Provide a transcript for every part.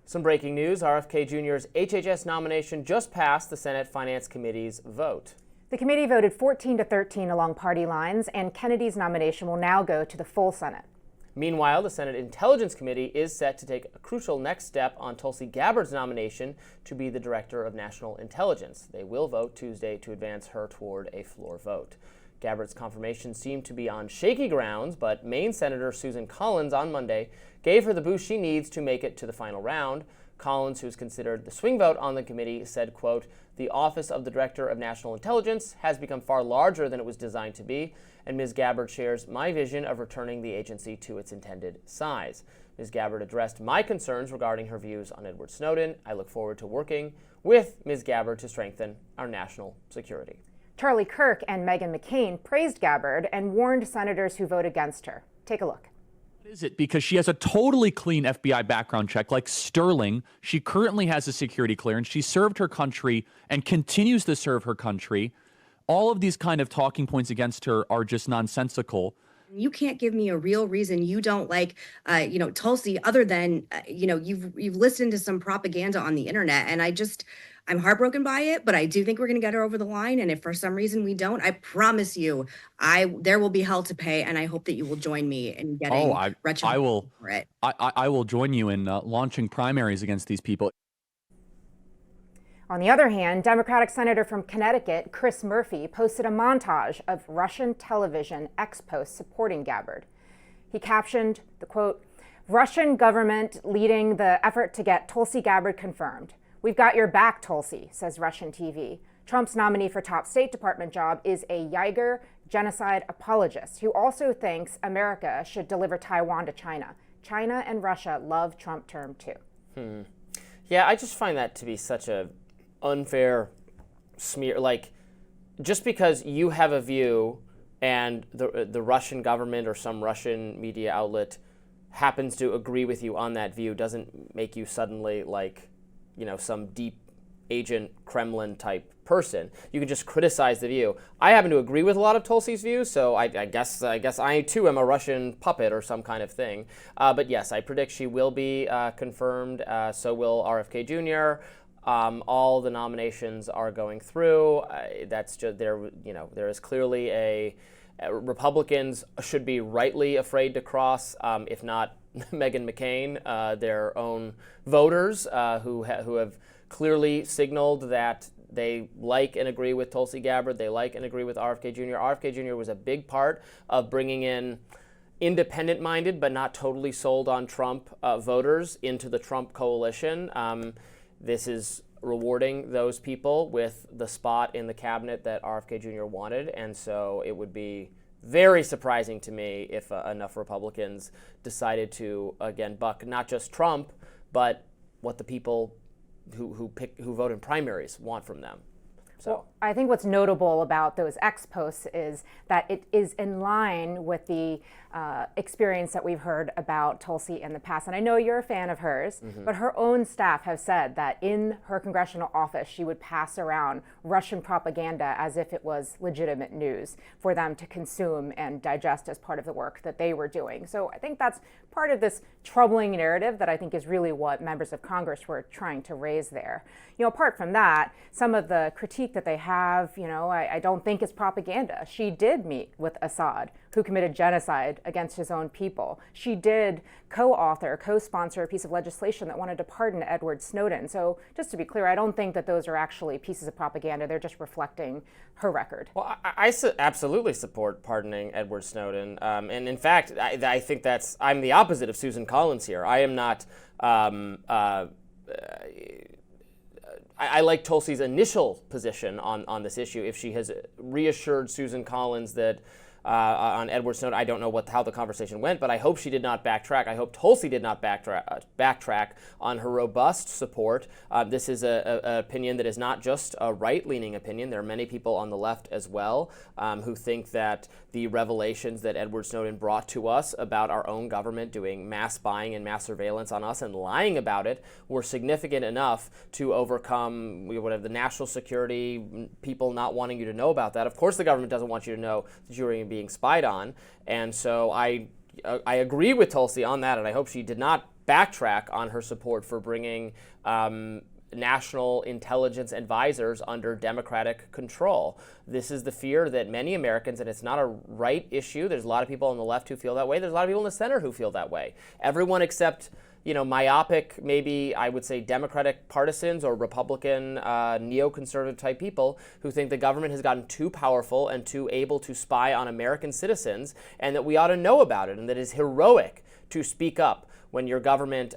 Some breaking news, RFK Jr.'s HHS nomination just passed the Senate Finance Committee's vote. The committee voted 14-13 along party lines, and Kennedy's nomination will now go to the full Senate. Meanwhile, the Senate Intelligence Committee is set to take a crucial next step on Tulsi Gabbard's nomination to be the Director of National Intelligence. They will vote Tuesday to advance her toward a floor vote. Gabbard's confirmation seemed to be on shaky grounds, but Maine Senator Susan Collins on Monday gave her the boost she needs to make it to the final round. Collins, who's considered the swing vote on the committee, said, quote, "The office of the Director of National Intelligence has become far larger than it was designed to be, and Ms. Gabbard shares my vision of returning the agency to its intended size." Ms. Gabbard addressed my concerns regarding her views on Edward Snowden. I look forward to working with Ms. Gabbard to strengthen our national security. Charlie Kirk and Meghan McCain praised Gabbard and warned senators who vote against her. Take a look. What is it? Because she has a totally clean FBI background check, like sterling. She currently has a security clearance. She served her country and continues to serve her country. All of these kind of talking points against her are just nonsensical. You can't give me a real reason you don't like, Tulsi, other than, you've listened to some propaganda on the internet. And I'm heartbroken by it, but I do think we're going to get her over the line. And if for some reason we don't, I promise you, there will be hell to pay. And I hope that you will join me in getting retribution for it. I will join you in launching primaries against these people. On the other hand, Democratic Senator from Connecticut, Chris Murphy, posted a montage of Russian television ex-posts supporting Gabbard. He captioned the quote, "Russian government leading the effort to get Tulsi Gabbard confirmed. We've got your back, Tulsi," says Russian TV. Trump's nominee for top State Department job is a Uyghur genocide apologist who also thinks America should deliver Taiwan to China. China and Russia love Trump term too. Yeah, I just find that to be such a unfair smear. Like, just because you have a view and the Russian government or some Russian media outlet happens to agree with you on that view doesn't make you suddenly some deep agent Kremlin type person. You can just criticize the view. I happen to agree with a lot of Tulsi's views, so I guess I too am a Russian puppet or some kind of thing. But yes, I predict she will be confirmed. So will RFK Jr. All the nominations are going through. That's just there. There is clearly Republicans should be rightly afraid to cross, if not Meghan McCain, their own voters who have clearly signaled that they like and agree with Tulsi Gabbard. They like and agree with RFK Jr. RFK Jr. was a big part of bringing in independent-minded but not totally sold on Trump voters into the Trump coalition. This is rewarding those people with the spot in the cabinet that RFK Jr. wanted, and so it would be very surprising to me if enough Republicans decided to, again, buck not just Trump, but what the people who vote in primaries want from them. So. Well, I think what's notable about those ex-posts is that it is in line with the experience that we've heard about Tulsi in the past. And I know you're a fan of hers, but her own staff have said that in her congressional office, she would pass around Russian propaganda as if it was legitimate news for them to consume and digest as part of the work that they were doing. So I think that's part of this troubling narrative that I think is really what members of Congress were trying to raise there. Apart from that, some of the critique that they have, I don't think is propaganda. She did meet with Assad, who committed genocide against his own people. She did co-sponsor a piece of legislation that wanted to pardon Edward Snowden. So just to be clear, I don't think that those are actually pieces of propaganda. They're just reflecting her record. Well, I absolutely support pardoning Edward Snowden. And in fact, I think I'm the opposite of Susan Collins here. I am not... I like Tulsi's initial position on this issue. If she has reassured Susan Collins that on Edward Snowden, I don't know how the conversation went, but I hope she did not backtrack. I hope Tulsi did not backtrack on her robust support. This is an opinion that is not just a right-leaning opinion. There are many people on the left as well who think that the revelations that Edward Snowden brought to us about our own government doing mass spying and mass surveillance on us and lying about it were significant enough to overcome the national security, people not wanting you to know about that. Of course the government doesn't want you to know that you're being spied on, and so I agree with Tulsi on that, and I hope she did not backtrack on her support for bringing national intelligence advisors under Democratic control. This is the fear that many Americans, and it's not a right issue. There's a lot of people on the left who feel that way. There's a lot of people in the Senate who feel that way. Everyone except, myopic, maybe I would say Democratic partisans or Republican neoconservative type people who think the government has gotten too powerful and too able to spy on American citizens, and that we ought to know about it, and that it is heroic to speak up when your government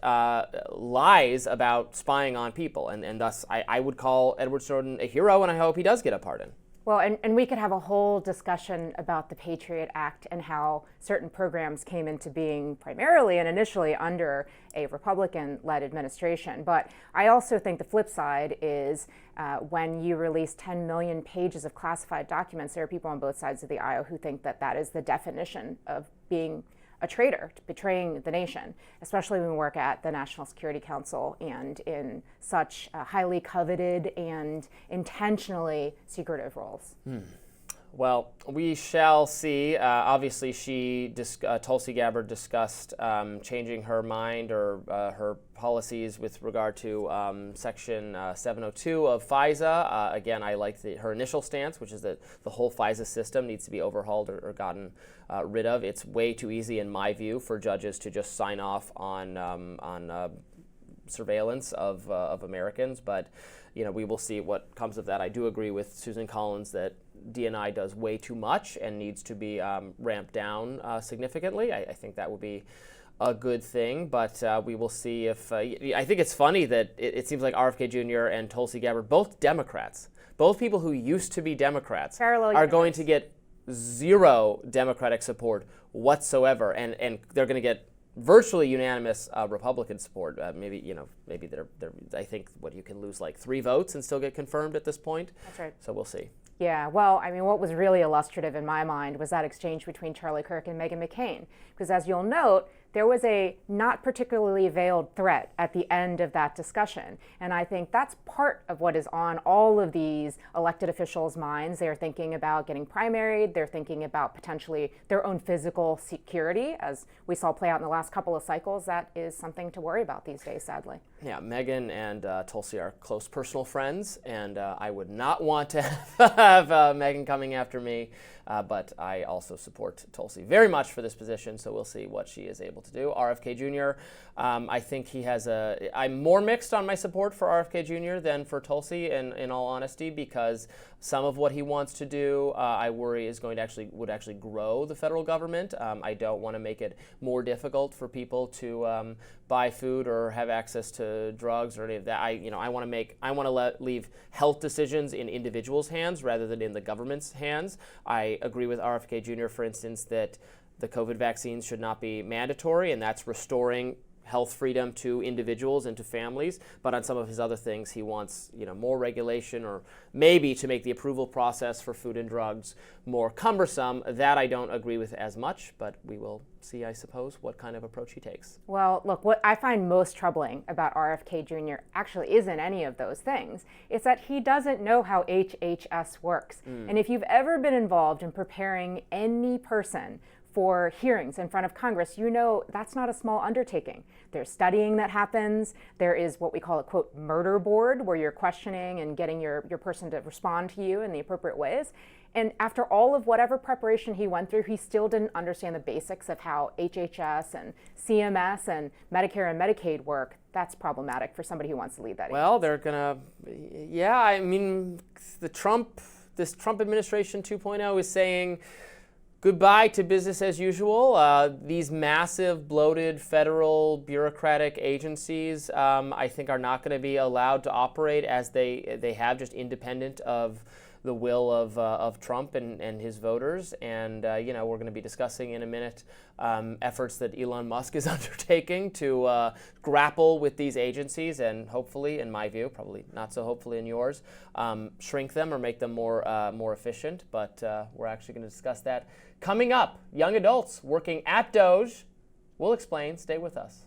lies about spying on people. And thus, I would call Edward Snowden a hero, and I hope he does get a pardon. Well, and we could have a whole discussion about the Patriot Act and how certain programs came into being primarily and initially under a Republican-led administration. But I also think the flip side is when you release 10 million pages of classified documents, there are people on both sides of the aisle who think that that is the definition of being a traitor, betraying the nation, especially when we work at the National Security Council and in such highly coveted and intentionally secretive roles. Well, we shall see. Obviously, Tulsi Gabbard discussed changing her mind or her policies with regard to Section 702 of FISA. Again, I like her initial stance, which is that the whole FISA system needs to be overhauled or gotten rid of. It's way too easy, in my view, for judges to just sign off on surveillance of Americans. But we will see what comes of that. I do agree with Susan Collins that DNI does way too much and needs to be ramped down significantly. I think that would be a good thing, but we will see if... I think it's funny that it seems like RFK Jr. and Tulsi Gabbard, both Democrats, both people who used to be Democrats, are going to get zero Democratic support whatsoever, and they're going to get virtually unanimous Republican support. Maybe they're I think you can lose like 3 votes and still get confirmed at this point. That's right. So we'll see. Yeah, well, I mean, what was really illustrative in my mind was that exchange between Charlie Kirk and Meghan McCain. Because as you'll note, there was a not particularly veiled threat at the end of that discussion. And I think that's part of what is on all of these elected officials' minds. They're thinking about getting primaried. They're thinking about potentially their own physical security. As we saw play out in the last couple of cycles, that is something to worry about these days, sadly. Yeah, Meghan and Tulsi are close personal friends, and I would not want to have Meghan coming after me, but I also support Tulsi very much for this position, so we'll see what she is able to do. RFK Jr., I think he has I'm more mixed on my support for RFK Jr. than for Tulsi, in all honesty, because some of what he wants to do, I worry, is would actually grow the federal government. I don't want to make it more difficult for people to buy food or have access to drugs or any of that. I want to leave health decisions in individuals' hands rather than in the government's hands. I agree with RFK Jr., for instance, that the COVID vaccines should not be mandatory, and that's restoring health freedom to individuals and to families. But on some of his other things, he wants more regulation, or maybe to make the approval process for food and drugs more cumbersome. That I don't agree with as much, but we will see, I suppose, what kind of approach he takes. Well, look, what I find most troubling about RFK Jr. actually isn't any of those things. It's that he doesn't know how HHS works. And if you've ever been involved in preparing any person for hearings in front of Congress, that's not a small undertaking. There's studying that happens. There is what we call a, quote, murder board, where you're questioning and getting your person to respond to you in the appropriate ways. And after all of whatever preparation he went through, he still didn't understand the basics of how HHS and CMS and Medicare and Medicaid work. That's problematic for somebody who wants to lead that. Well, they're gonna, this Trump administration 2.0 is saying goodbye to business as usual. These massive, bloated federal bureaucratic agencies, I think, are not going to be allowed to operate as they have, just independent of the will of Trump and his voters. And we're going to be discussing in a minute efforts that Elon Musk is undertaking to grapple with these agencies and hopefully, in my view, probably not so hopefully in yours, shrink them or make them more efficient. But we're actually going to discuss that coming up. Young adults working at Doge. We'll explain. Stay with us.